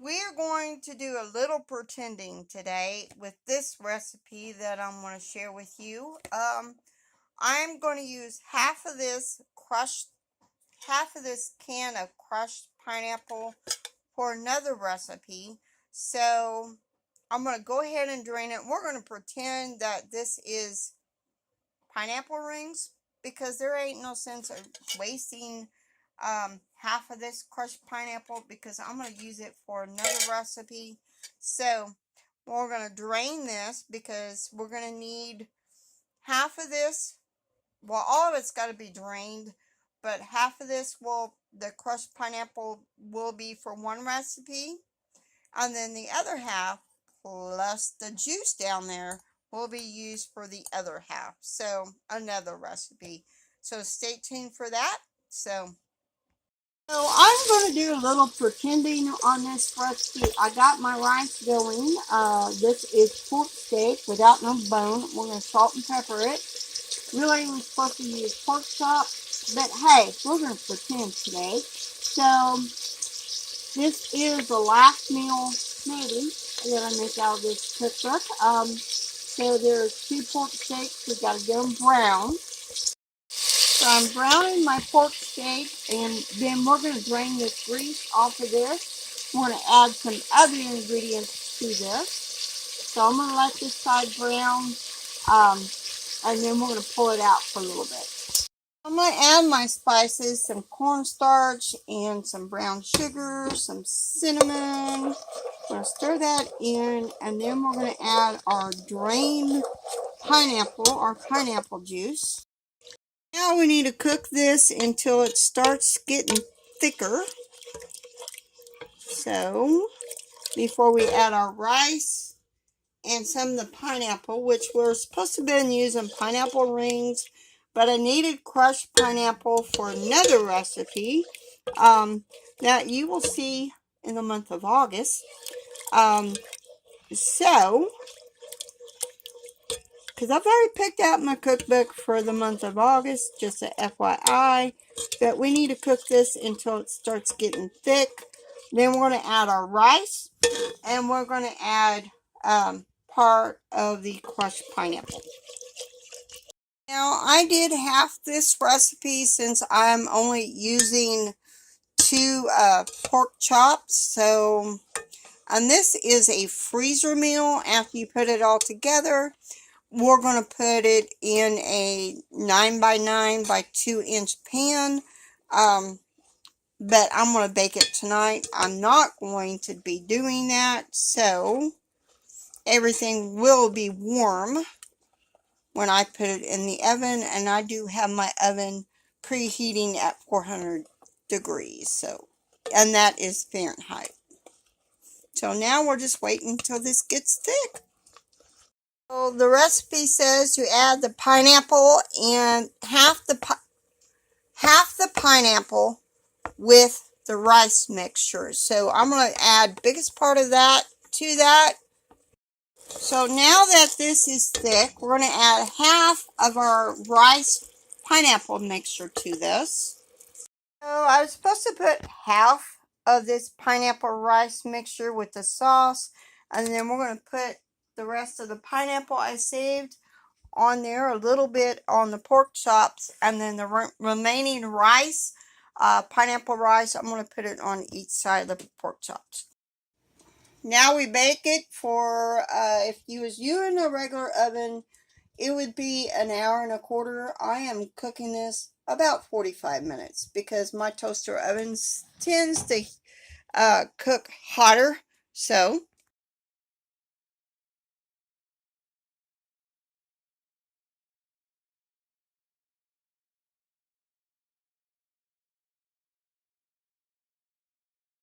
We're going to do a little pretending today with this recipe that I'm going to share with you. I'm going to use half of this can of crushed pineapple for another recipe. So I'm going to go ahead and drain it. We're going to pretend that this is pineapple rings because there ain't no sense of wasting half of this crushed pineapple because I'm going to use it for another recipe. So we're going to drain this because we're going to need half of this. Well, all of it's got to be drained, but half of this the crushed pineapple will be for one recipe, and then the other half plus the juice down there will be used for the other half. So another recipe. So stay tuned for that. So I'm going to do a little pretending on this recipe. I got my rice going. This is pork steak without no bone. We're going to salt and pepper it. Really, we're supposed to use pork chop, but hey, we're going to pretend today. So this is the last meal, maybe, that I make out of this cookbook. So there's 2 pork steaks. We've got to get them brown. So I'm browning my pork steak, and then we're going to drain this grease off of this. We're going to add some other ingredients to this. So I'm going to let this side brown, and then we're going to pull it out for a little bit. I'm going to add my spices, some cornstarch and some brown sugar, some cinnamon. I'm going to stir that in, and then we're going to add our drained pineapple, our pineapple juice. Now we need to cook this until it starts getting thicker. So, before we add our rice and some of the pineapple, which we're supposed to have been using pineapple rings, but I needed crushed pineapple for another recipe that you will see in the month of August. Because I've already picked out my cookbook for the month of August, just a FYI, that we need to cook this until it starts getting thick. Then we're going to add our rice, and we're going to add part of the crushed pineapple. Now, I did half this recipe since I'm only using 2 pork chops. So, and this is a freezer meal after you put it all together. We're going to put it in a 9x9 by 2-inch pan. But I'm going to bake it tonight. I'm not going to be doing that. So, everything will be warm when I put it in the oven, and I do have my oven preheating at 400 degrees, so, and that is Fahrenheit. So now we're just waiting until this gets thick. So the recipe says to add the pineapple and half the pineapple with the rice mixture. So I'm going to add biggest part of that to that. So now that this is thick, we're going to add half of our rice pineapple mixture to this. So I was supposed to put half of this pineapple rice mixture with the sauce, and then we're going to put the rest of the pineapple I saved on there, a little bit on the pork chops, and then the remaining rice, pineapple rice, I'm going to put it on each side of the pork chops. Now we bake it for, if you was using a regular oven, it would be 1 hour and a quarter. I am cooking this about 45 minutes because my toaster oven tends to cook hotter. So